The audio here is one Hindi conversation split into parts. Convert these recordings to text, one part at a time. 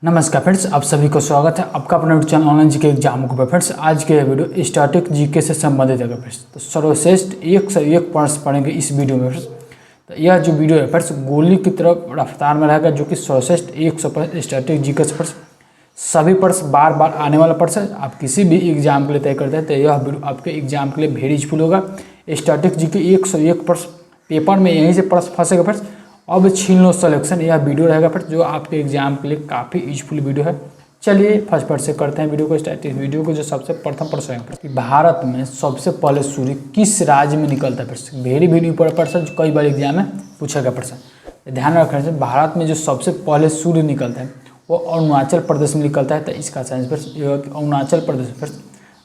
नमस्कार फ्रेंड्स, आप सभी को स्वागत है आपका अपना YouTube channel online GK exam को। फ्रेंड्स आज के वीडियो स्टैटिक जीके से संबंधित है फ्रेंड्स। तो सर्वश्रेष्ठ एक से एक प्रश्न पढ़ेंगे इस वीडियो में फ्रेंड्स। तो यह जो वीडियो है फ्रेंड्स गोली की तरफ रफ्तार में रहेगा, जो कि सर्वश्रेष्ठ 100 प्रश्न स्टैटिक जीके से फ्रेंड्स सभी प्रश्न बार बार आने वाला प्रश्न आप किसी भी एग्जाम के लिए तय करते हैं तो यह वीडियो आपके एग्जाम के लिए वेरी यूजफुल होगा। स्टैटिक जीके 101 प्रश्न पेपर में यहीं से प्रश्न फंसेगा फ्रेंड्स। अब छीन लो सिलेक्शन, यह वीडियो रहेगा फिर जो आपके एग्जाम के लिए काफ़ी यूजफुल वीडियो है। चलिए फर्स्ट पार्ट से करते हैं वीडियो को स्टार्ट। इस वीडियो को जो सबसे प्रथम प्रश्न है कि भारत में सबसे पहले सूर्य किस राज्य में निकलता है। प्रश्न वेरी इंपॉर्टेंट प्रश्न जो कई बार एग्जाम में पूछा गया प्रश्न। ध्यान रखना चाहिए, भारत में जो सबसे पहले सूर्य निकलता है वो अरुणाचल प्रदेश में निकलता है। तो इसका साइंस प्रश्न अरुणाचल प्रदेश प्रश्न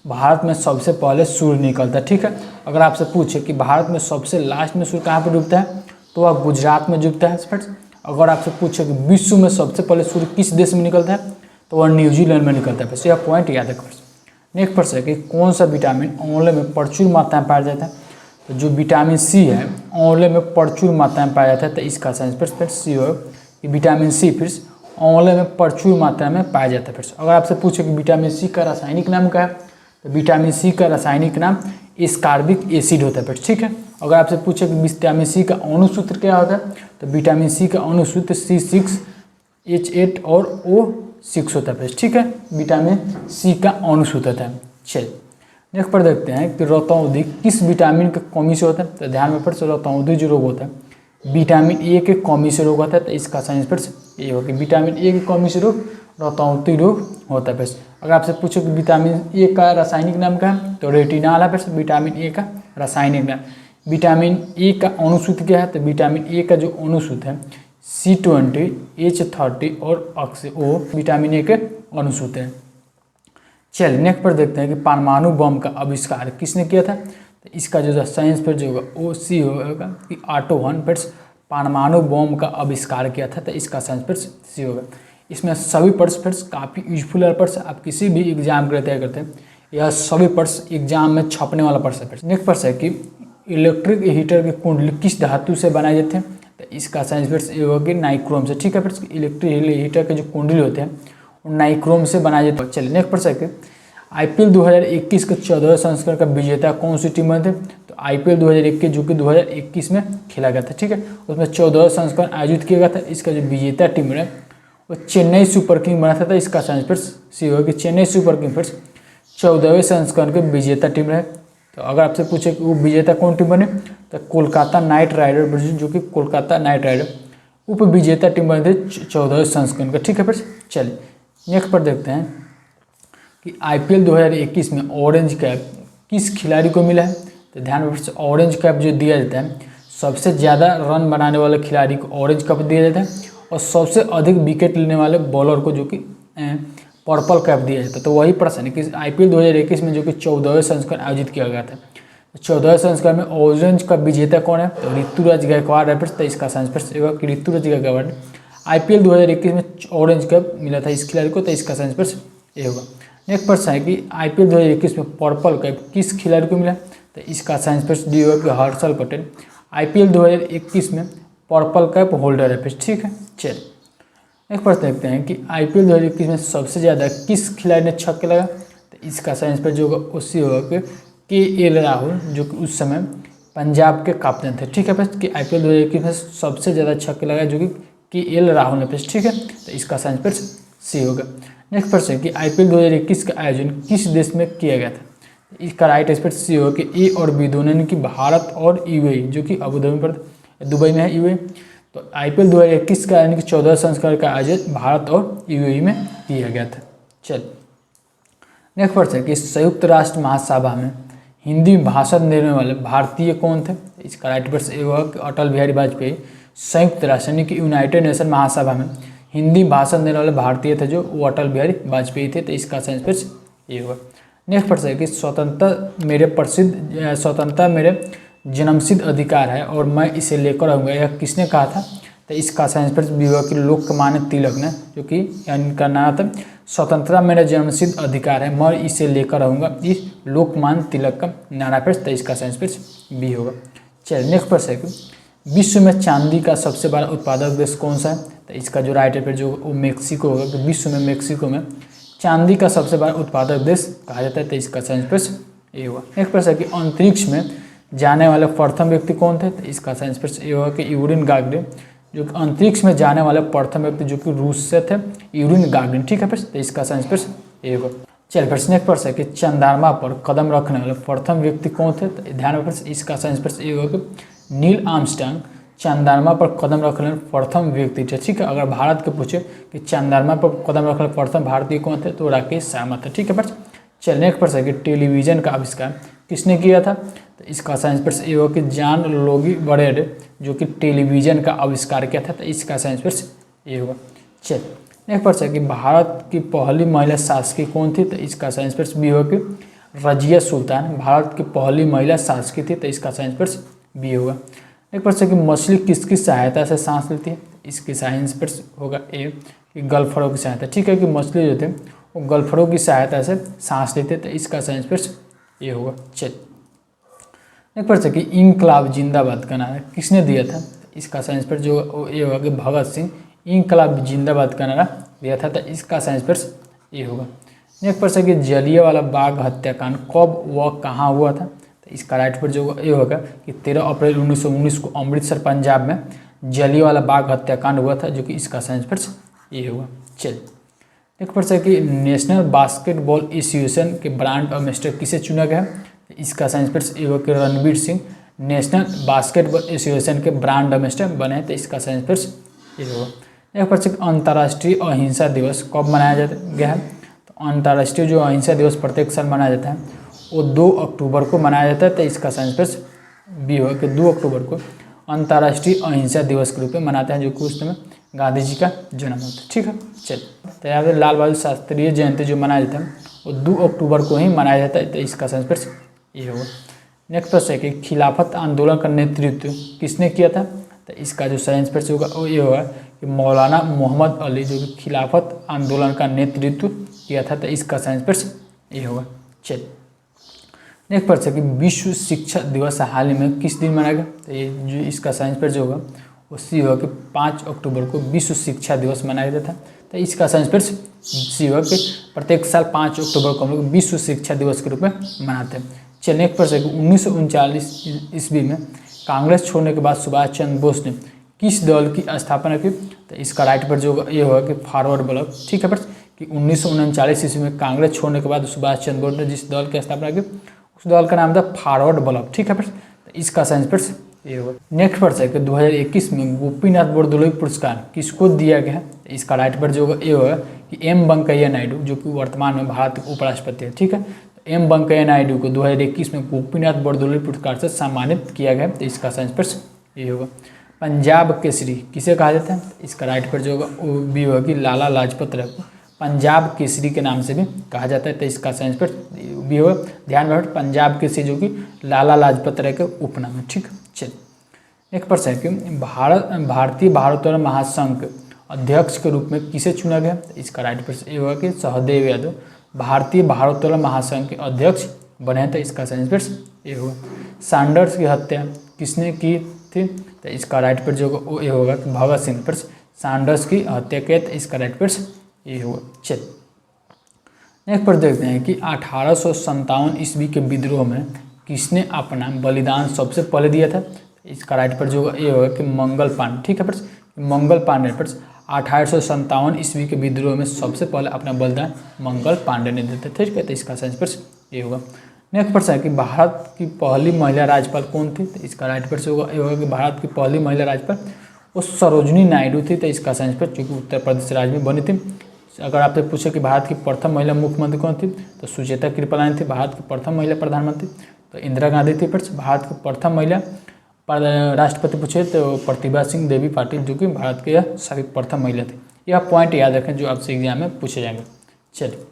भारत में सबसे पहले सूर्य निकलता है। ठीक है, अगर आपसे पूछे कि भारत में सबसे लास्ट में सूर्य कहाँ पर डूबता है तो वह गुजरात में डूबता है फ्रेंड्स। अगर आपसे पूछे कि विश्व में सबसे पहले सूर्य किस देश में निकलता है तो वह न्यूजीलैंड में निकलता है फ्रेंड्स। यह पॉइंट याद रखें फ्रेंड्स। नेक्स्ट प्रश्न है कि कौन सा विटामिन आंवले में प्रचुर मात्रा में पाया जाता है। तो जो विटामिन सी है आंवले में प्रचुर मात्रा में पाया जाता है। तो इसका साइंस फ्रेंड्स सी हो कि विटामिन सी फ्रेंड्स आंवले में प्रचुर मात्रा में पाया जाता है फ्रेंड्स। अगर आपसे पूछे कि विटामिन सी का रासायनिक नाम क्या है तो विटामिन सी का रासायनिक नाम एस्कॉर्बिक एसिड होता है फ्रेंड्स। ठीक है, अगर आपसे पूछे कि विटामिन सी का अणुसूत्र क्या होता है तो विटामिन सी का अणुसूत्र C6H8 और O6 होता है फ्रेंड्स। ठीक है, विटामिन सी का अणुसूत्र होता है। चलिए नेक्स्ट पर देखते हैं कि रतौंधी किस विटामिन की कमी से होता है। तो ध्यान में फ्रेंड्स रतौंधी जो रोग होता है विटामिन ए के कमी से रोग होता है। तो इसका साइंस फ्रेंड्स ये होगा कि विटामिन ए की कमी से रोग रतौंधी रोग होता है फ्रेंड्स। अगर आपसे पूछो कि विटामिन ए का रासायनिक नाम क्या है तो रेटिनॉल है फ्रेंड्स विटामिन ए का रासायनिक नाम। विटामिन ए का अणुसूत्र क्या है तो विटामिन ए का जो अणुसूत्र है C20 H30 और O विटामिन ए के अणुसूत्र हैं। चलिए नेक्स्ट पर देखते हैं कि परमाणु बम का आविष्कार किसने किया था। तो इसका जो साइंस पर जो होगा वो सी होगा कि ऑटो वन फ्रेंड्स परमाणु बम का आविष्कार किया था। तो इसका साइंस पर सी होगा। इसमें सभी प्रश्न फ्रेंड्स काफ़ी यूजफुल है प्रश्न आप किसी भी एग्जाम के लिए तैयार करते हैं। यह सभी प्रश्न एग्जाम में छपने वाला प्रश्न है। नेक्स्ट प्रश्न है कि इलेक्ट्रिक हीटर की कुंडली किस धातु से बनाए जाते हैं। तो इसका साइंस फ्रेंड्स ये होगा कि नाइक्रोम से। ठीक है फ्रेंड्स, इलेक्ट्रिक हीटर के जो कुंडली होते हैं वो नाइक्रोम से बनाए जाते हैं। चलिए नेक्स्ट प्रश्न है कि IPL 2021 के 14वें संस्करण का विजेता कौन सी टीम बनी थी। तो IPL 2021 जो कि 2021 में खेला गया था। ठीक है, उसमें 14वां संस्करण आयोजित किया गया था। इसका जो विजेता टीम है वो चेन्नई सुपर किंग बना था। इसका साइंस फ्रेंड्स सी होगा कि चेन्नई सुपर किंग फ्रेंड्स 14वें संस्करण के विजेता टीम रहे। तो अगर आपसे पूछे कि वो विजेता कौन टीम बने तो कोलकाता नाइट राइडर जो कि कोलकाता नाइट राइडर उप विजेता टीम बने थे 14वें संस्करण का। ठीक है फ्रेंड्स, चलिए नेक्स्ट पर देखते हैं कि IPL 2021 में ऑरेंज कैप किस खिलाड़ी को मिला है। तो ध्यान में ऑरेंज कैप जो दिया जाता है सबसे ज़्यादा रन बनाने वाले खिलाड़ी को ऑरेंज कैप दिया जाता है और सबसे अधिक विकेट लेने वाले बॉलर को जो कि पर्पल कैप दिया जाता है। तो वही प्रश्न है कि IPL 2021 में जो कि 14वें संस्करण आयोजित किया गया था 14वें संस्करण में ऑरेंज का विजेता कौन है तो ऋतुराज गायकवाड़ है। तो इसका साइंस होगा कि ऋतुराज गायकवाड़ IPL 2021 में ऑरेंज कैप मिला था इस खिलाड़ी को। तो इसका साइंस ये होगा। नेक्स्ट प्रश्न है कि IPL 2021 में पर्पल कैप किस खिलाड़ी को मिला। तो इसका साइंस डी होगा कि हर्षल पटेल IPL 2021 में पर्पल कैप होल्डर है। ठीक है, चलिए नेक्स्ट प्रश्न देखते हैं कि IPL 2021 में सबसे ज़्यादा किस खिलाड़ी ने छक्के लगा। तो इसका साइंस पर जो होगा उससे होगा कि KL राहुल जो कि उस समय पंजाब के कैप्टन थे। ठीक है फ्रेंड्स, कि IPL 2021 में सबसे ज़्यादा छक्के लगा जो कि KL राहुल ने फ्रेंड्स। ठीक है, तो इसका साइंस पर सी होगा। नेक्स्ट प्रश्न है कि IPL 2021 का आयोजन किस देश में किया गया था। इसका राइट आंसर सी होगा कि A और B दोनों यानी कि भारत और UAE जो कि अबू धाबी पर दुबई में है UAE। तो IPL 2021 का यानी कि 14वें संस्करण का आयोजन भारत और UAE में किया गया था। चल नेक्स्ट प्रश्न है कि संयुक्त राष्ट्र महासभा में हिंदी भाषण देने वाले भारतीय कौन थे। इसका राइट आंसर ये होगा कि अटल बिहारी वाजपेयी संयुक्त राष्ट्र यानी कि यूनाइटेड नेशन महासभा में हिंदी भाषण देने वाले भारतीय थे जो वो अटल बिहारी वाजपेयी थे। तो इसका साइंस ये होगा। नेक्स्ट प्रश्न है कि स्वतंत्रता मेरे जन्मसिद्ध अधिकार है और मैं इसे लेकर रहूँगा, यह किसने कहा था। तो इसका साइंस पर भी होगा कि लोकमान्य तिलक ने, जो कि इनका नाम था स्वतंत्रता मेरा जन्मसिद्ध अधिकार है मैं इसे लेकर रहूँगा, इस लोकमान्य तिलक का नारा पर। तो इसका साइंस पर भी होगा। चलिए नेक्स्ट प्रश्न है कि विश्व में चांदी का सबसे बड़ा उत्पादक देश कौन सा है? तो इसका जो राइट है फिर जो वो मेक्सिको होगा, कि विश्व में मेक्सिको में चांदी का सबसे बड़ा उत्पादक देश कहा जाता है। तो इसका सही प्रश्न ये हुआ। नेक्स्ट प्रश्न है कि अंतरिक्ष में जाने वाले प्रथम व्यक्ति कौन थे? तो इसका सही प्रश्न ये होगा कि यूरिन गागरिन, जो कि अंतरिक्ष में जाने वाले प्रथम व्यक्ति जो कि रूस से थे, यूरिन गागरिन। ठीक है प्रश्न, तो इसका सही प्रश्न ये होगा। चलिए प्रश्न नेक्स्ट प्रश्न है कि चंद्रमा पर कदम रखने वाले प्रथम व्यक्ति कौन थे? तो ध्यान में प्रश्न, इसका सही प्रश्न ये होगा कि नील आर्मस्ट्रांग चंद्रमा पर कदम रखने वाले प्रथम व्यक्ति थे। ठीक है, अगर भारत के पूछे कि चंद्रमा पर कदम रखने वाले प्रथम भारतीय कौन थे, तो राकेश शर्मा थे। ठीक है प्रश्न। चलिए नेक्स्ट प्रश्न है कि टेलीविजन का आविष्कार किसने किया था? तो इसका सही प्रश्न ये होगा कि जॉन लोगी बरेड, जो कि टेलीविजन का आविष्कार किया था। तो इसका सही प्रश्न ये होगा। चलिए नेक्स्ट प्रश्न है कि भारत की पहली महिला शासकी कौन थी? तो इसका सही प्रश्न बी होगा कि रजिया सुल्तान भारत की पहली महिला शासकी थी। तो इसका सही प्रश्न बी होगा। एक प्रश्न कि मछली किसकी सहायता से सांस लेती है? इसकी साइंस प्रश्न होगा ए कि गलफड़ों की सहायता। ठीक है, कि मछली जो थे वो गलफड़ों की सहायता से सांस लेते, तो इसका साइंस प्रश्न ये होगा। चल एक प्रश्न कि इंकलाब जिंदाबाद का नारा किसने दिया था? इसका साइंस प्रश्न जो ये होगा कि भगत सिंह इंकलाब जिंदाबाद का नारा दिया था। तो इसका साइंस प्रश्न ये होगा। नेक्स्ट प्रश्न कि जलियांवाला बाग हत्याकांड कब व कहाँ हुआ था? तो इसका राइट पर जो ये होगा कि 13 अप्रैल 1919 को अमृतसर पंजाब में जलियांवाला बाग हत्याकांड हुआ था, जो कि इसका साइंस प्रश्न ये होगा। चलिए नेक्स्ट प्रश्न है कि नेशनल बास्केटबॉल एसोसिएशन के ब्रांड एम्बेसडर किसे चुना गया? इसका साइंस प्रश्न ये होगा कि Ranveer Singh national basketball association के ब्रांड एम्बेसडर बने हैं। तो इसका साइंस प्रश्न ये होगा। नेक्स्ट प्रश्न अंतर्राष्ट्रीय अहिंसा दिवस कब मनाया गया है? तो अंतर्राष्ट्रीय जो अहिंसा दिवस प्रत्येक साल मनाया जाता है वो 2 अक्टूबर को मनाया जाता है। तो इसका साइंस प्रश्न बी होगा कि 2 अक्टूबर को अंतर्राष्ट्रीय अहिंसा दिवस के रूप में मनाते हैं, जो कि उस समय गांधी जी का जन्म होता है। ठीक है, चलिए तो यहाँ पे लाल बहादुर शास्त्री जयंती जो मनाया जाता है वो 2 अक्टूबर को ही मनाया जाता है। तो इसका साइंस प्रश्न ये होगा। नेक्स्ट प्रश्न है कि खिलाफत आंदोलन का नेतृत्व किसने किया था? तो इसका जो साइंस प्रश्न होगा वो ये होगा कि मौलाना मोहम्मद अली, जो कि खिलाफत आंदोलन का नेतृत्व किया था। तो इसका साइंस प्रश्न ये होगा। चलिए नेक्स्ट प्रश्न है कि विश्व शिक्षा दिवस हाल ही में किस दिन मनाया गया? तो ये जो इसका साइंस प्रश्न होगा वो सी होगा कि 5 अक्टूबर को विश्व शिक्षा दिवस मनाया गया था। तो इसका साइंस प्रश्न सी होगा कि प्रत्येक साल 5 अक्टूबर को हम लोग विश्व शिक्षा दिवस के रूप में मनाते हैं। चलिए नेक्स्ट प्रश्न है कि 1939 ईस्वी में कांग्रेस छोड़ने के बाद सुभाष चंद्र बोस ने किस दल की स्थापना की? तो इसका राइट पर जो ये होगा कि फॉरवर्ड ब्लॉक। ठीक है प्रश्न, कि 1939 ईस्वी में कांग्रेस छोड़ने के बाद सुभाष चंद्र बोस ने जिस दल की स्थापना की उस दल का नाम था फॉरवर्ड ब्लॉक। ठीक है प्रश्न, तो इसका साइंस प्रश्न ये होगा। नेक्स्ट प्रश्न है कि 2021 में गोपीनाथ बोरदोलोई पुरस्कार किसको दिया गया? तो इसका राइट पर जो ये होगा कि एम वेंकैया नायडू, जो कि वर्तमान में भारत के उपराष्ट्रपति है। ठीक है, तो एम वेंकैया नायडू को 2021 में गोपीनाथ बोरदोलोई पुरस्कार से सम्मानित किया गया। तो इसका साइंस प्रश्न ये होगा। पंजाब केसरी किसे कहा जाता है? इसका राइट पर जो होगा वो भी होगा कि लाला लाजपत राय को पंजाब केसरी के नाम से भी कहा जाता है। तो इसका साइंस पर भी होगा। ध्यान में पंजाब केसरी जो कि लाला लाजपत राय के उपनाम है। ठीक है, चलिए एक प्रश्न है कि भारतीय भारोत्तोलन महासंघ के अध्यक्ष के रूप में किसे चुना गया? तो इसका राइट प्रश्न ये होगा कि सहदेव यादव भारतीय भारोत्तोलन महासंघ के अध्यक्ष बने हैं। तो इसका साइंस प्रश्न ये होगा। सैंडर्स की हत्या किसने की थी? तो इसका राइट पर जो होगा ये होगा कि भगत सिंह पर सैंडर्स की हत्या किया। तो इसका राइट प्रश्न ये होगा। चलिए नेक्स्ट पर देखते हैं कि 1857 ईस्वी के विद्रोह में किसने अपना बलिदान सबसे पहले दिया था? इसका राइट पर जो ये होगा कि मंगल पांडे। ठीक है प्रश्न, मंगल पांडे पर 1857 ईस्वी के विद्रोह में सबसे पहले अपना बलिदान मंगल पांडे ने दिया था। ठीक है, तो इसका साइंस प्रश्न ये होगा। नेक्स्ट प्रश्न है कि भारत की पहली महिला राज्यपाल कौन थी? तो इसका राइट प्रश्न होगा ये होगा कि भारत की पहली महिला राज्यपाल वो सरोजनी नायडू थी। तो इसका साइंस प्रश्न चूँकि उत्तर प्रदेश राज्य में बनी थी। अगर आपसे पूछे कि भारत की प्रथम महिला मुख्यमंत्री कौन थी, तो सुचेता कृपलानी थी। भारत की प्रथम महिला प्रधानमंत्री तो इंदिरा गांधी थी। भारत की प्रथम महिला राष्ट्रपति पूछे तो प्रतिभा सिंह देवी पाटिल, जो कि भारत के सभी प्रथम महिला थी। यह पॉइंट याद रखें जो आपसे एग्जाम में पूछे जाएंगे। चलिए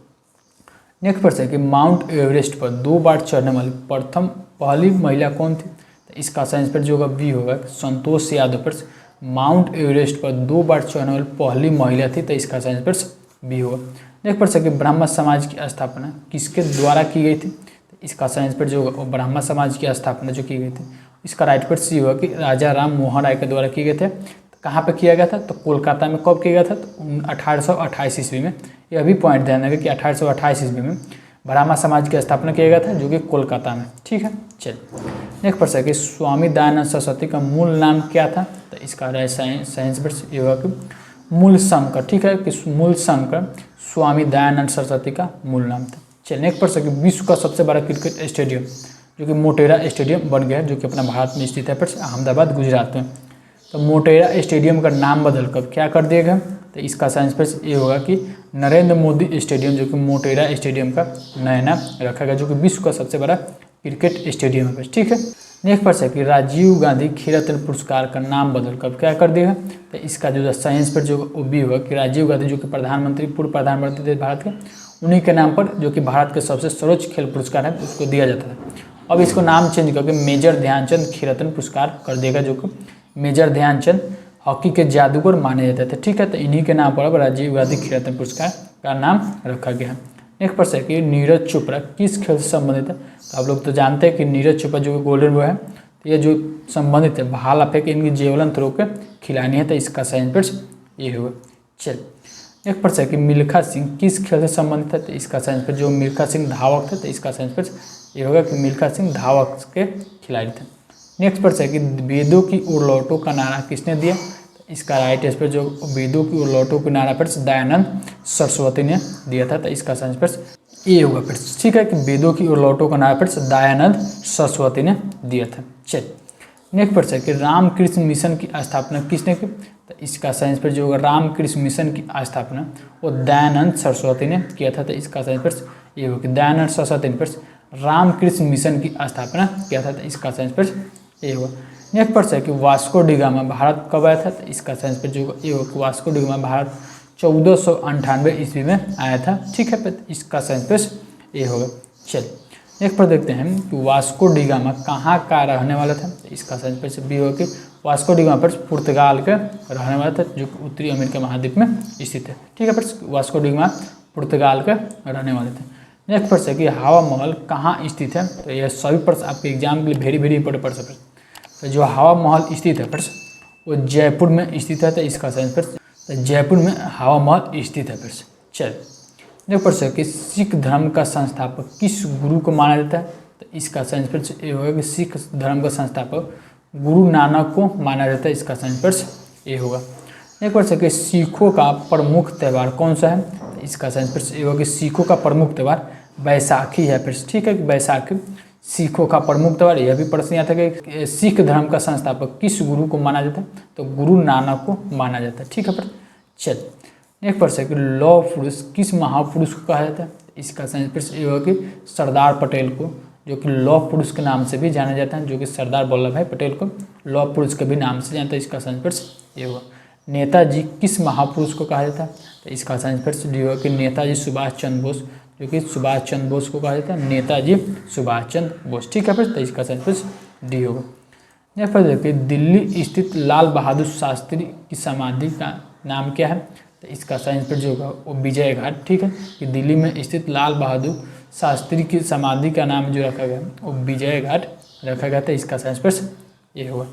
नेक्स्ट प्रश्न है कि माउंट एवरेस्ट पर 2 बार चढ़ने वाली पहली महिला कौन थी? तो इसका साइंस पर जो होगा बी होगा संतोष यादव पर माउंट एवरेस्ट पर 2 बार चढ़ने वाली पहली महिला थी। तो इसका साइंस पर बी होगा। नेक्स्ट प्रश्न है कि ब्राह्मण समाज की स्थापना किसके द्वारा की गई थी? तो इसका साइंस पर जो होगा वो ब्राह्मण समाज की स्थापना जो की गई थी इसका राइट पर सी होगा कि राजा राम मोहन राय के द्वारा किए गए थे। तो कहाँ पे किया गया था? तो कोलकाता में। कब किया गया था? तो 1828 ईस्वी में। यह भी पॉइंट ध्यान रखें कि 1828 ईस्वी में ब्राह्मण समाज की स्थापना किया गया था, जो कि कोलकाता में। ठीक है, चलिए नेक्स्ट प्रश्न है कि स्वामी दयानंद सरस्वती का मूल नाम क्या था? तो इसका साइंस वर्ष ये होगा कि मूल शंकर। ठीक है, कि मूल शंकर स्वामी दयानंद सरस्वती का मूल नाम था। चलिए नेक्स्ट प्रश्न है कि विश्व का सबसे बड़ा क्रिकेट स्टेडियम जो कि मोटेरा स्टेडियम बन गया है, जो कि अपना भारत में स्थित है, पर अहमदाबाद गुजरात में। तो मोटेरा स्टेडियम का नाम बदल कर क्या कर दिया गया? तो इसका साइंस पर ये होगा कि नरेंद्र मोदी स्टेडियम, जो कि मोटेरा स्टेडियम का नया नाम रखा गया, जो कि विश्व का सबसे बड़ा क्रिकेट स्टेडियम है। ठीक है, नेक्स्ट प्रश्न है कि राजीव गांधी खेल रत्न पुरस्कार का नाम बदल कर क्या कर दिया? तो इसका जो साइंस पर जो वो भी होगा कि राजीव गांधी जो कि प्रधानमंत्री पूर्व प्रधानमंत्री थे भारत के, उन्हीं के नाम पर जो कि भारत के सबसे सर्वोच्च खेल पुरस्कार है उसको दिया जाता है। अब इसको नाम चेंज करके मेजर ध्यानचंद खेल रत्न पुरस्कार कर देगा, जो कि मेजर ध्यानचंद हॉकी के जादूगर माने जाते थे। ठीक है, तो इन्हीं के नाम पर अब राजीव गांधी खेल रत्न पुरस्कार का नाम रखा गया है। नेक्स्ट प्रश्न है कि नीरज चोपड़ा किस खेल से संबंधित है? तो आप लोग तो जानते हैं कि नीरज चोपड़ा जो गोल्डन बॉय है, तो ये जो संबंधित है भाला फेंक इनकी जेवलिन थ्रो के खिलानी है, तो इसका साइंस पर ये होगा। चल नेक्स्ट प्रश्न है कि मिल्खा सिंह किस खेल से संबंधित है? तो इसका साइंस पर जो मिल्खा सिंह धावक थे, तो इसका साइंस पर ये होगा कि मिल्खा सिंह धावक के खिलाड़ी थे। नेक्स्ट प्रश्न है कि वेदों की ओर लौटो का नारा किसने दिया? तो इसका राइट आंसर जो वेदों की ओर लौटो के नारा पर दयानंद सरस्वती ने दिया था, तो इसका साइंस पर ये होगा। फिर ठीक है कि वेदों की ओर लौटो का नारा पर दयानंद सरस्वती ने दिया था। चलिए नेक्स्ट प्रश्न है कि रामकृष्ण मिशन की स्थापना किसने की? तो इसका साइंस पर जो होगा रामकृष्ण मिशन की स्थापना वो दयानंद सरस्वती ने किया था, तो इसका साइंस पर ये होगा कि दयानंद सरस्वती ने रामकृष्ण मिशन की स्थापना किया था, तो इसका साइंस पर ये होगा। नेक्स्ट प्रश्न है कि वास्को डी गामा भारत कब आया था? तो इसका साइंस पर जो ये होगा कि वास्को डी गामा भारत 1498 ईस्वी में आया था। ठीक है, तो इसका साइंस पर ये होगा। चलिए नेक्स्ट पर देखते हैं कि वास्को डी गामा कहाँ का रहने वाला था? तो इसका साइंस पर भी होगा कि वास्को डी गामा पर पुर्तगाल का रहने वाला था, जो उत्तरी अमेरिका महाद्वीप में स्थित है। ठीक है, पर वास्को डी गामा पुर्तगाल का रहने वाले थे। नेक्स्ट प्रश्न है कि हवा महल कहाँ स्थित है? तो यह सभी प्रश्न आपके एग्जाम के लिए वेरी इंपॉर्टेंट प्रश्न है। तो जो हवा महल स्थित है प्रश्न वो जयपुर में स्थित है, तो इसका साइंस पर तो जयपुर में हवा महल स्थित है। प्रश्न चल नेक्स्ट प्रश्न है कि सिख धर्म का संस्थापक किस गुरु को माना जाता है? तो इसका साइंस पर ये होगा कि सिख धर्म का संस्थापक गुरु नानक को माना जाता है, इसका साइंस पर ये होगा। नेक्स्ट प्रश्न है कि सिखों का प्रमुख त्यौहार कौन सा है? तो इसका साइंस पर ये होगा कि सिखों का प्रमुख त्यौहार बैसाखी है। फिर ठीक है कि बैसाखी सिखों का प्रमुख त्यौहार। यह भी प्रश्न आता है कि सिख धर्म का संस्थापक किस गुरु को माना जाता है? तो गुरु नानक को माना जाता है। ठीक है, पर चल नेक्स्ट प्रश्न है कि लौह पुरुष किस महापुरुष को कहा जाता है? इसका साइंस पर ये होगा कि सरदार पटेल को, जो कि लौह पुरुष के नाम से भी जाना जाता है, जो कि सरदार वल्लभ भाई पटेल को लौह पुरुष के भी नाम से जानता है। इसका साइंस पर ये होगा। नेताजी किस महापुरुष को कहा जाता है? तो इसका साइंस पर ये होगा कि नेताजी सुभाष चंद्र बोस, जो कि सुभाष चंद्र बोस को कहा जाता है नेताजी सुभाष चंद्र बोस। ठीक है, तो इसका साइंस पर डी होगा। नेक्स्ट पर देखिए दिल्ली स्थित लाल बहादुर शास्त्री की समाधि का नाम क्या है? तो इसका साइंस पर जो होगा वो विजय घाट। ठीक है, कि दिल्ली में स्थित लाल बहादुर शास्त्री की समाधि का नाम जो रखा गया वो विजय घाट रखा गया था, इसका साइंस पर ये होगा।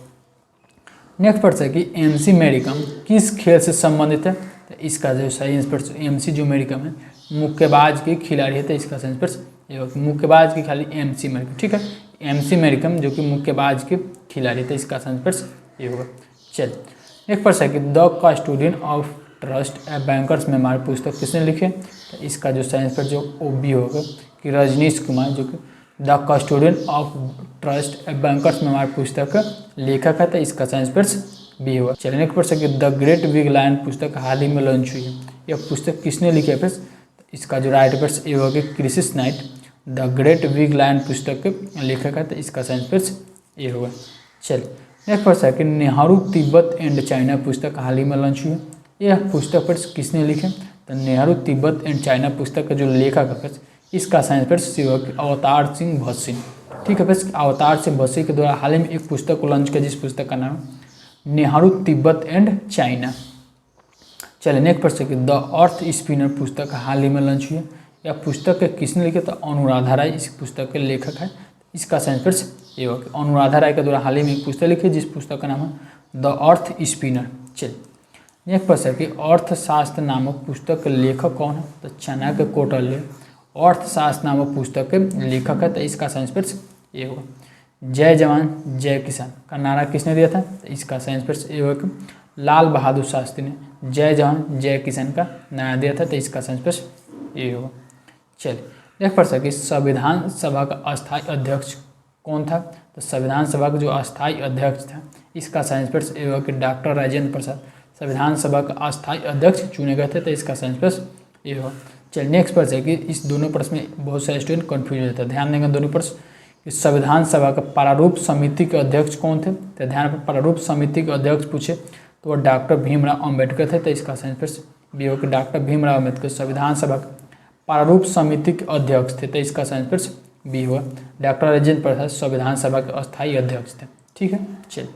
नेक्स्ट प्रश्न है कि एमसी मैरी कॉम किस खेल से संबंधित है? तो इसका जो साइंस पर एमसी जो मैरी कॉम है मुक्केबाज की खिलाड़ी है, तो इसका साइंस पर ये होगा मुक्केबाज की खिलाड़ी एमसी मैरी कॉम। ठीक है, एमसी मैरी कॉम जो कि मुक्केबाज के खिलाड़ी थे, इसका साइंस पर ये होगा। चल नेक्स्ट प्रश्न है कि the custodian of trust a banker's memory पुस्तक किसने लिखे? तो इसका जो साइंस पर जो ओ बी होगा कि रजनीश कुमार, जो कि the custodian of trust a banker's memory पुस्तक लेखक है, तो इसका साइंस पर भी होगा। चलिए नेक्स्ट प्रश्न कि द ग्रेट बिग लायन पुस्तक हाल ही में लॉन्च हुई है, यह पुस्तक किसने लिखी है? फिर इसका जो राइट पर ये होगा कि crisis night the great big lion पुस्तक के लेखक है, तो इसका साइंस पर ये होगा। चल नेक्स्ट प्रश्न है कि नेहरू तिब्बत एंड चाइना पुस्तक हाल ही में लॉन्च हुई है, यह पुस्तक पर किसने लिखे? तो नेहरू तिब्बत एंड चाइना पुस्तक का जो लेखक है इसका साइंस पर अवतार सिंह भस्सी। ठीक है, बस अवतार सिंह भस्सी के द्वारा हाल ही में एक पुस्तक को लॉन्च किया, जिस पुस्तक का नाम है नेहरू तिब्बत एंड चाइना। चलिए नेक्स्ट प्रश्न कि द अर्थ स्पिनर पुस्तक हाल ही में लॉन्च हुई है, यह पुस्तक किसने लिखी? तो अनुराधा राय इस पुस्तक के लेखक है, इसका साइंस पर ये होगा कि अनुराधा राय के द्वारा हाल ही में एक पुस्तक लिखी जिस पुस्तक का नाम है द अर्थ स्पिनर। चलिए नेक्स्ट प्रश्न है कि अर्थशास्त्र नामक पुस्तक के लेखक कौन है? तो चाणक्य कौटिल्य अर्थशास्त्र नामक पुस्तक के लेखक है। तो इसका साइंस पेट्स ये होगा। जय जवान जय किसान का नारा किसने दिया था? तो इसका साइंस पेट्स ये होगा कि लाल बहादुर शास्त्री ने जय जवान जय किसान का नारा दिया था। तो इसका साइंस पेट्स ये होगा। चलिए नेक्स्ट प्रश्न है कि संविधान सभा का अस्थायी अध्यक्ष कौन था? तो संविधान सभा का जो अस्थायी अध्यक्ष था इसका साइंस पेट्स ये होगा कि डॉक्टर राजेंद्र प्रसाद संविधान सभा का अस्थायी अध्यक्ष चुने गए थे। तो इसका साइंस पेट्स ये होगा। चलिए नेक्स्ट प्रश्न है कि इस दोनों प्रश्न में बहुत सारे स्टूडेंट कन्फ्यूज होता है, ध्यान देंगे दोनों प्रश्न कि संविधान सभा का प्रारूप समिति के अध्यक्ष कौन थे? तो ध्यान पर प्रारूप समिति के अध्यक्ष पूछे तो वह डॉक्टर भीमराव अम्बेडकर थे। तो इसका साइंस पेट्स भी होगा कि डॉक्टर भीमराव अम्बेडकर संविधान सभा का प्रारूप समिति के अध्यक्ष थे। तो इसका साइंस पेट्स बी हुआ। डॉक्टर राजेंद्र प्रसाद संविधान सभा के अस्थायी अध्यक्ष थे। ठीक है। चलिए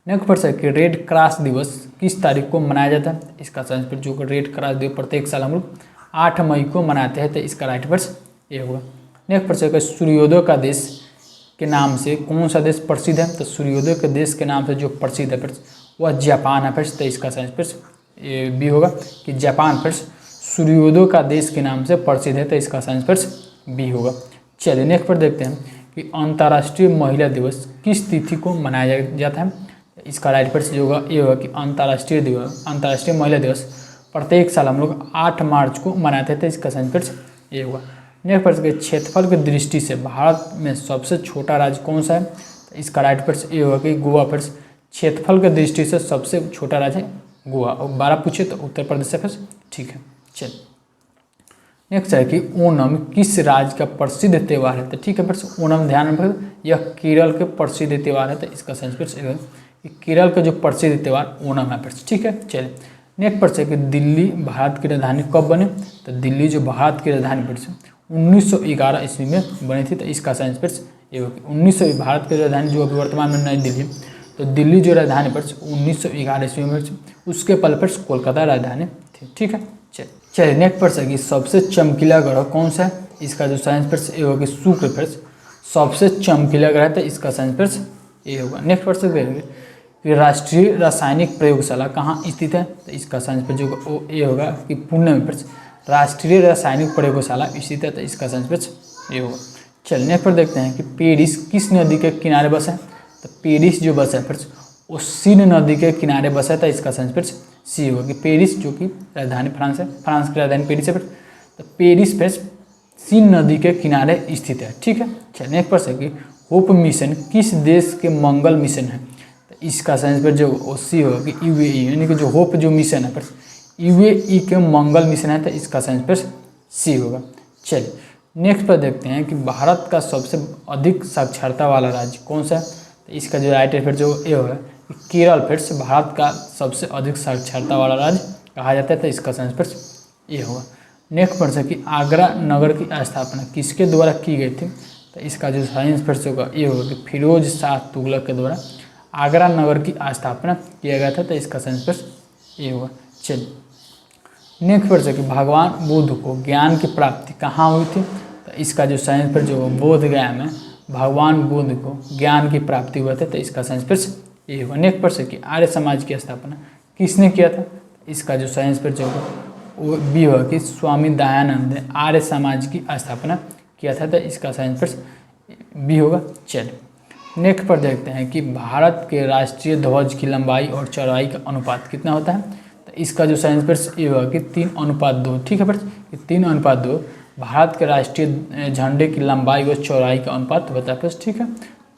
नेक्स्ट प्रश्न है कि रेड क्रॉस दिवस किस तारीख को मनाया जाता है? इसका साइंस पेट्स जो रेड क्रॉस दिवस प्रत्येक साल हम लोग 8 मई को मनाते हैं। तो इसका राइट पेट्स ये होगा। नेक्स्ट प्रश्न है कि सूर्योदय का देश के नाम से कौन सा देश प्रसिद्ध है? तो सूर्योदय के देश के नाम से जो प्रसिद्ध है पेट्स वह जापान है पेट्स। तो इसका साइंस पेट्स बी होगा कि जापान पेट्स सूर्योदय का देश के नाम से प्रसिद्ध है। तो इसका साइंस पेट्स बी होगा। चलिए नेक्स्ट पर देखते हैं कि अंतर्राष्ट्रीय महिला दिवस किस तिथि को मनाया जाता है? इसका राइट पेट्स जो होगा ये होगा कि अंतर्राष्ट्रीय महिला दिवस प्रत्येक साल हम लोग 8 मार्च को मनाते थे। इसका साइंस पेट्स ये होगा। नेक्स्ट प्रश्न के क्षेत्रफल की दृष्टि से भारत में सबसे छोटा राज्य कौन सा है? तो इसका राइट पेट्स ये होगा कि गोवा पेट्स क्षेत्रफल की दृष्टि से सबसे छोटा राज्य है गोवा। और 12 पूछे तो उत्तर प्रदेश है पेट्स। ठीक है। चलिए नेक्स्ट है कि ओणम किस राज्य का प्रसिद्ध त्यौहार है? तो ठीक है पेट्स ओणम ध्यान रखें यह केरल के प्रसिद्ध त्यौहार है। तो इसका साइंस पेट्स केरल का जो प्रसिद्ध त्यौहार ओणम है पेट्स। ठीक है। चलिए नेक्स्ट प्रश्न है कि दिल्ली भारत की राजधानी कब बने? तो दिल्ली जो भारत की राजधानी पेट्स 1911 ईस्वी में बनी थी। तो इसका साइंस पेट्स ये होगा कि 1900 भारत की राजधानी जो अभी वर्तमान में नई दिल्ली, तो दिल्ली जो राजधानी पेट्स 1911 ईस्वी में उसके पहले पेट्स कोलकाता राजधानी थी। ठीक है। चलिए नेक्स्ट प्रश्न है कि सबसे चमकीला ग्रह कौन सा है? इसका जो साइंस पेट्स ये होगा कि शुक्र पेट्स सबसे चमकीला ग्रह है। तो इसका साइंस पेट्स ये होगा। नेक्स्ट प्रश्न करेंगे कि राष्ट्रीय रासायनिक प्रयोगशाला कहाँ स्थित है? तो इसका साइंस पेट्स जो ये होगा कि पुणे में पेट्स राष्ट्रीय रासायनिक प्रयोगशाला स्थित है। तो इसका साइंस पेट्स ये होगा। चलिए नेक्स्ट पर देखते हैं कि पेरिस किस नदी के किनारे बसा है? तो पेरिस जो बसा है पेट्स वो सीन नदी के किनारे बसा है। तो इसका साइंस पेट्स सी होगा कि पेरिस जो कि राजधानी फ्रांस है, फ्रांस की राजधानी पेरिस है पेट्स। तो पेरिस पेट्स सीन नदी के किनारे स्थित है। ठीक है। चलिए नेक्स्ट प्रश्न है कि होप मिशन किस देश के मंगल मिशन है? तो इसका साइंस पेट्स जो सी होगा कि यूएई यानी कि जो होप जो मिशन है पेट्स यूएई के मंगल मिशन है। तो इसका साइंस पेट्स सी होगा। चलिए नेक्स्ट पर देखते हैं कि भारत का सबसे अधिक साक्षरता वाला राज्य कौन सा है? तो इसका जो राइट है जो ये होगा कि केरल पेट्स भारत का सबसे अधिक साक्षरता वाला राज्य कहा जाता है। तो इसका साइंस पेट्स ये होगा। नेक्स्ट प्रश्न है कि आगरा नगर की स्थापना किसके द्वारा की गई थी? तो इसका जो साइंस पेट्स होगा ये होगा कि फिरोज शाह तुगलक के द्वारा आगरा नगर की स्थापना किया गया था। तो इसका साइंस पेट्स ये होगा। चलिए नेक्स्ट प्रश्न है कि भगवान बुद्ध को ज्ञान की प्राप्ति कहाँ हुई थी? तो इसका जो साइंस पेट्स जो बोधगया में भगवान बुद्ध को ज्ञान की प्राप्ति हुए थे। तो इसका साइंस पेट्स ये होगा। नेक्स्ट प्रश्न है कि आर्य समाज की स्थापना किसने किया था? इसका जो साइंस पेट्स होगा वो बी होगा कि स्वामी दयानंद ने आर्य समाज की स्थापना किया था। तो इसका साइंस पेट्स बी होगा। चलिए नेक्स्ट पर देखते हैं कि भारत के राष्ट्रीय ध्वज की लंबाई और चौड़ाई का अनुपात कितना होता है? तो इसका जो साइंस पेट्स ये होगा कि 3:2। ठीक है पेट्स 3:2 भारत के राष्ट्रीय झंडे की लंबाई व चौड़ाई का अनुपात होता है पेट्स। ठीक है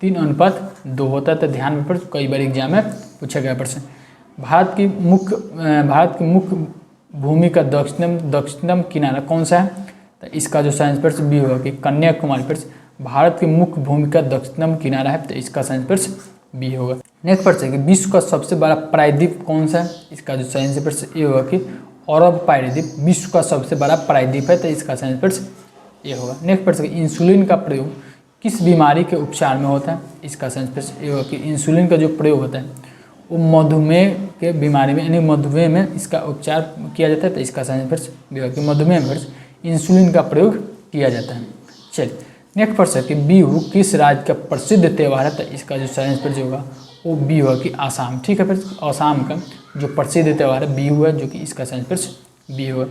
3:2 होता है। तो ध्यान में पेट्स कई बार एग्जाम में पूछा गया प्रश्न। भारत की मुख्य भूमि का दक्षिणतम किनारा कौन सा है? तो इसका जो साइंस पेट्स बी होगा कि कन्याकुमारी पेट्स भारत की मुख्य भूमि का दक्षिणतम किनारा है। तो इसका साइंस पेट्स बी होगा। नेक्स्ट प्रश्न है कि विश्व का सबसे बड़ा प्रायद्वीप कौन सा है? इसका जो साइंस पेट्स ये होगा कि अरब प्रायद्वीप विश्व का सबसे बड़ा प्रायद्वीप है। तो इसका साइंस पेट्स ये होगा। नेक्स्ट प्रश्न है कि इंसुलिन का प्रयोग किस बीमारी के उपचार में होता है? इसका साइंस पेट्स ये होगा कि इंसुलिन का जो प्रयोग होता है वो मधुमेह के बीमारी में यानी मधुमेह में इसका उपचार किया जाता है। तो इसका साइंस पेट्स भी होगा कि मधुमेह में इंसुलिन का प्रयोग किया जाता है। चलिए नेक्स्ट प्रश्न है कि बिहू किस राज्य का प्रसिद्ध त्यौहार है, तो इसका जो सही आंसर जो होगा वो बी होगा कि आसाम। ठीक है फ्रेंड्स, आसाम का जो प्रसिद्ध त्यौहार है बिहू है, जो कि इसका सही आंसर बी होगा।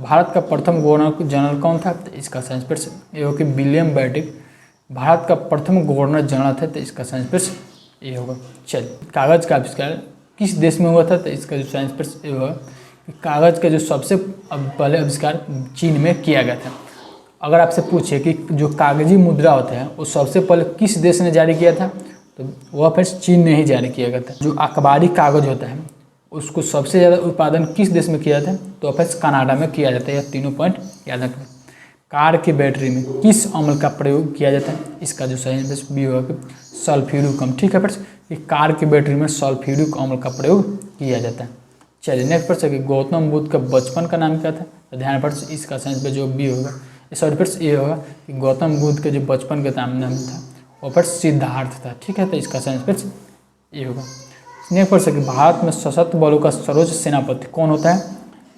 भारत का प्रथम गवर्नर जनरल कौन था, तो इसका सही आंसर ये होगा कि विलियम बेंटिक भारत का प्रथम गवर्नर जनरल था, तो इसका सही आंसर ये होगा। चलिए, कागज़ का आविष्कार किस देश में हुआ था, तो इसका जो सही आंसर ये होगा कि कागज़ का जो सबसे पहले आविष्कार चीन में किया गया था। अगर आपसे पूछे कि जो कागजी मुद्रा होता है वो सबसे पहले किस देश ने जारी किया था, तो वह फिर चीन ने ही जारी किया गया था। जो अखबारी कागज़ होता है उसको सबसे ज़्यादा उत्पादन किस देश में किया जाता है, तो फिर कनाडा में किया जाता है। यह तीनों पॉइंट याद रखना। कार की बैटरी में किस अम्ल का प्रयोग किया जाता है, इसका जो सही आंसर बी होगा कि सल्फ्यूरिक अम्ल। ठीक है फ्रेंड्स, कि कार की बैटरी में सल्फ्यूरिक अम्ल का प्रयोग किया जाता है। चलिए, नेक्स्ट प्रश्न है कि गौतम बुद्ध का बचपन का नाम क्या था, तो ध्यान फ्रेंड्स इसका सही आंसर जो बी होगा, सॉरी फ्रेंड्स ये होगा कि गौतम बुद्ध के जो बचपन का नाम था वो पर सिद्धार्थ था। ठीक है, तो इसका सही आंसर ये होगा। नेक्स्ट प्रश्न कि भारत में सशस्त्र बलों का सर्वोच्च सेनापति कौन होता है,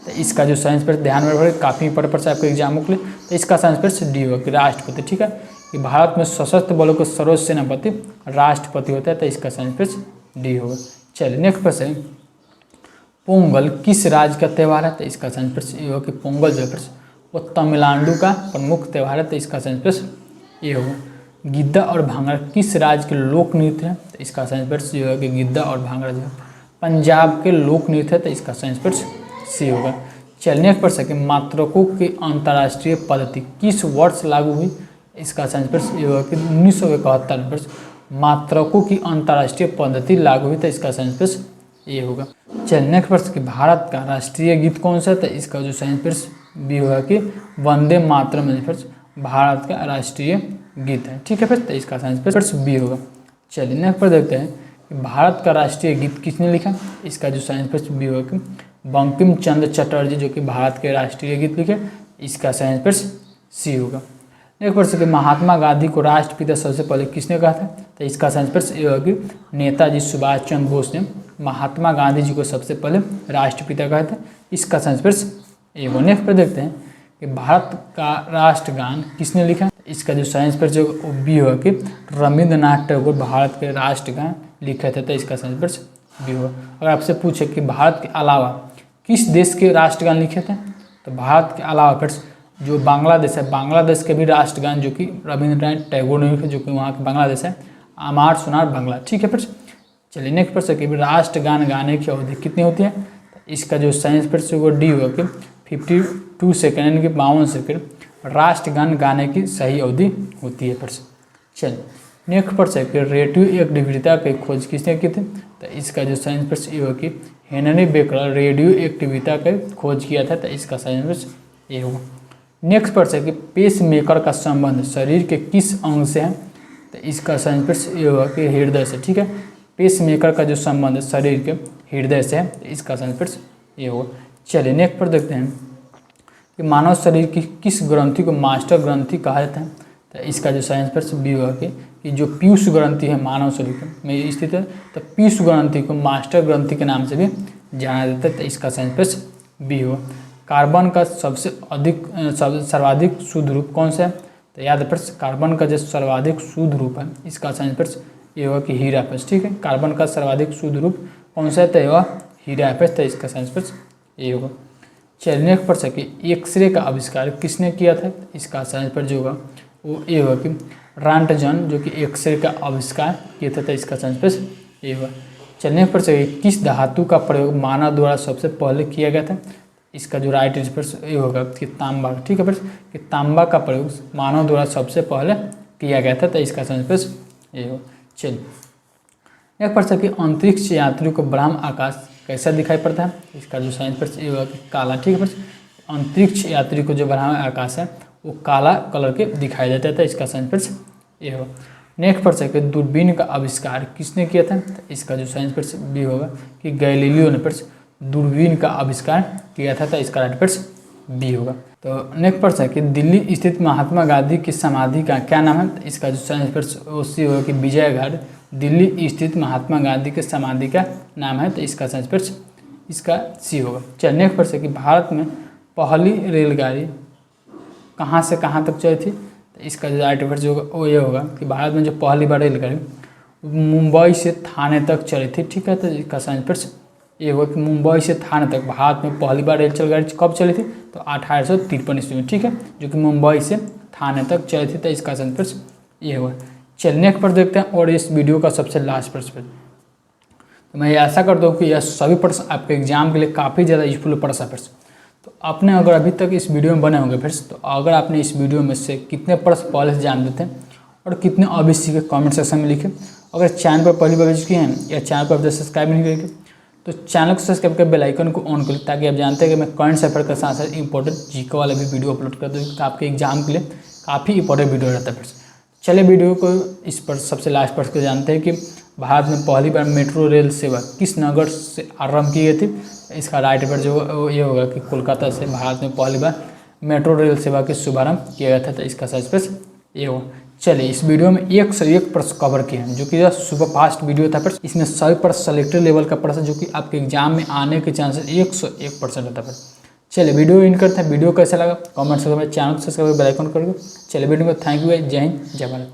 तो इसका जो सही आंसर ध्यान में रखें, काफ़ी पर्पज से आपके एग्जामों के लिए, तो इसका सही आंसर डी होगा कि राष्ट्रपति। ठीक है, कि भारत में सशस्त्र बलों का सर्वोच्च सेनापति राष्ट्रपति होता है, तो इसका सही आंसर डी होगा। चलिए, नेक्स्ट प्रश्न, पोंगल किस राज्य का त्यौहार है, तो इसका सही आंसर ये होगा कि पोंगल जो है वो तमिलनाडु का प्रमुख त्यौहार है, तो इसका सही आंसर ये होगा। गिद्दा और भांगड़ा किस राज्य के लोक नृत्य है, तो इसका सही आंसर ये होगा कि गिद्दा और भांगड़ा जो है पंजाब के लोक नृत्य है, तो इसका सही आंसर सी होगा। चलने पर सके मात्रकों की अंतर्राष्ट्रीय पद्धति किस वर्ष लागू हुई, इसका सही आंसर ये होगा कि 1971 में मात्रकों की अंतर्राष्ट्रीय पद्धति लागू हुई, तो इसका सही आंसर ये होगा। चलिए, नेक्स्ट प्रश्न कि भारत का राष्ट्रीय गीत कौन सा है, तो इसका जो सही आंसर भी होगा कि वंदे मातरम भारत का राष्ट्रीय गीत है। ठीक है फिर, तो इसका सही आंसर बी होगा। चलिए, नेक्स्ट पर देखते हैं कि भारत का राष्ट्रीय गीत किसने लिखा, इसका जो सही आंसर बी होगा कि बंकिम चंद्र चटर्जी जो कि भारत के राष्ट्रीय गीत लिखे, इसका सही आंसर सी होगा। नेक्स्ट प्रश्न कि महात्मा गांधी को राष्ट्रपिता सबसे पहले किसने कहा था, तो इसका सही आंसर ये होगा कि नेताजी सुभाष चंद्र बोस ने महात्मा गांधी जी को सबसे पहले राष्ट्रपिता कहा था, इसका सही आंसर ये होगा। नेक्स्ट पर देखते हैं कि भारत का राष्ट्रगान किसने लिखा, इसका जो सही आंसर जो बी होगा कि रविंद्रनाथ टैगोर भारत के राष्ट्रगान लिखे थे, तो इसका सही आंसर बी होगा। अगर आपसे पूछे कि भारत के अलावा किस देश के राष्ट्रगान लिखे थे, तो भारत के अलावा फिर जो बांग्लादेश है, बांग्लादेश के भी राष्ट्रगान जो कि रविंद्रनाथ टैगोर ने लिखे, जो कि वहाँ के बांग्लादेश है, अमार सुनार बांग्ला। ठीक है फिर, चलिए नेक्स्ट प्रश्न कि राष्ट्रगान गाने की अवधि कितनी होती है, तो इसका जो सही आंसर वो डी होगा कि 52 सेकेंड यानी कि 52 सेकेंड राष्ट्रगान गाने की सही अवधि होती है। प्रश्न चलिए, नेक्स्ट प्रश्न कि रेडियो एक्टिविटी की खोज किसने की थी, तो इसका जो सही आंसर ये होगा कि हेनरी बेकर रेडियो एक्टिविटी की खोज किया था, तो इसका सही आंसर ये होगा। नेक्स्ट प्रश्न कि पेस मेकर का संबंध शरीर के किस अंग से है, तो इसका सही आंसर ये होगा कि हृदय से। ठीक है, पेस मेकर का जो संबंध शरीर के हृदय से है, तो इसका सही आंसर ये होगा। चलिए, नेक्स्ट पर देखते हैं कि मानव शरीर की किस ग्रंथि को मास्टर ग्रंथि कहा जाता है, तो इसका जो सही आंसर बी होगा कि जो पीयूष ग्रंथि है मानव शरीर में स्थित है, तो पीयूष ग्रंथि को मास्टर ग्रंथि के नाम से भी जाना जाता है, तो इसका सही आंसर बी होगा। कार्बन का सबसे सर्वाधिक शुद्ध रूप कौन सा है, तो याद रखें कार्बन का जो सर्वाधिक शुद्ध रूप है, इसका सही आंसर ये होगा कि हीरा है। ठीक है, कार्बन का सर्वाधिक शुद्ध रूप कौन सा है, तो यह हीरा है, तो इसका सही आंसर ये होगा। चलिए, नेक्स्ट प्रश्न कि एक्सरे का आविष्कार किसने किया था, इसका सही आंसर जो होगा वो ये होगा कि रॉन्टजन जो कि एक्सरे का आविष्कार किया था, तो इसका सही आंसर ये होगा। चलिए, नेक्स्ट प्रश्न कि किस धातु का प्रयोग मानव द्वारा सबसे पहले किया गया था, इसका जो राइट आंसर ये होगा कि तांबा। ठीक है फ्रेंड्स, कि तांबा का प्रयोग मानव द्वारा सबसे पहले किया गया था, तो इसका सही आंसर ये होगा। चलिए, नेक्स्ट प्रश्न कि अंतरिक्ष यात्रियों को ब्रह्म आकाश कैसा दिखाई पड़ता है, इसका जो सही आंसर ये होगा कि काला। ठीक है फ्रेंड्स, अंतरिक्ष यात्री को जो ब्रह्म आकाश है वो काला कलर के दिखाई देता है, तो इसका सही आंसर ये होगा। नेक्स्ट प्रश्न कि दूरबीन का आविष्कार किसने किया था, तो इसका जो सही आंसर भी होगा कि गैलीलियो ने दूरबीन का आविष्कार किया था, तो इसका राइट आंसर बी होगा। तो नेक्स्ट प्रश्न है कि दिल्ली स्थित महात्मा गांधी की समाधि का क्या नाम है, तो इसका जो सही आंसर वो सी होगा कि विजय घाट दिल्ली स्थित महात्मा गांधी के समाधि का नाम है, तो इसका सही आंसर इसका सी होगा। चलिए, नेक्स्ट प्रश्न है कि भारत में पहली रेलगाड़ी कहाँ से कहाँ तक चली थी, तो इसका जो राइट आंसर जो होगा वो ये होगा कि भारत में जो पहली बार रेलगाड़ी मुंबई से थाने तक चली थी। ठीक है, तो इसका सही आंसर ये होगा कि मुंबई से थाने तक भारत में पहली बार रेलगाड़ी कब चली थी, तो 1853 ईस्वी में। ठीक है, जो कि मुंबई से थाने तक चली थी, तो इसका सही आंसर ये होगा। चलिए नेक्स्ट पर देखते हैं और इस वीडियो का सबसे लास्ट प्रश्न। तो मैं आशा करता हूँ कि यह सभी प्रश्न आपके एग्जाम के लिए काफ़ी ज़्यादा यूजफुल प्रश्न है। तो आपने अगर अभी तक इस वीडियो में बने होंगे फ्रेंड्स, तो अगर आपने इस वीडियो में से कितने प्रश्न पहले से जान लेते हैं और कितने अभी सीखे कमेंट सेक्शन में लिखे। अगर चैनल पर पहली बार विजिट किए हैं या चैनल पर अभी तक सब्सक्राइब नहीं करके, तो चैनल को सब्सक्राइब कर बेल आइकन को ऑन करें, ताकि आप जानते हैं कि मैं करंट अफेयर के साथ साथ इंपॉर्टेंट जीके वाला भी वीडियो अपलोड कर दूँ, तो आपके एग्जाम के लिए काफ़ी इंपॉर्टेंट वीडियो रहता है फ्रेंड्स। चलिए वीडियो को इस पर सबसे लास्ट पर जानते हैं कि भारत में पहली बार मेट्रो रेल सेवा किस नगर से आरंभ की गई थी। इसका राइट आंसर जो ये होगा कि कोलकाता से भारत में पहली बार मेट्रो रेल सेवा की शुभारंभ किया गया था, तो इसका सही आंसर ये होगा। चलिए इस वीडियो में 1 से 1 प्रश्न कवर किए हैं, जो कि सुपर फास्ट वीडियो था। पर इसमें सभी प्रश्न सेलेक्टेड लेवल का प्रश्न, जो कि आपके एग्जाम में आने के चांसेस 101% होता है। चलिए वीडियो इन करते हैं। वीडियो कैसा लगा कमेंट सेक्शन में, चैनल को सब्सक्राइब बेल आइकन कर दो। चलिए वीडियो में थैंक यू, जय हिंद जय भारत।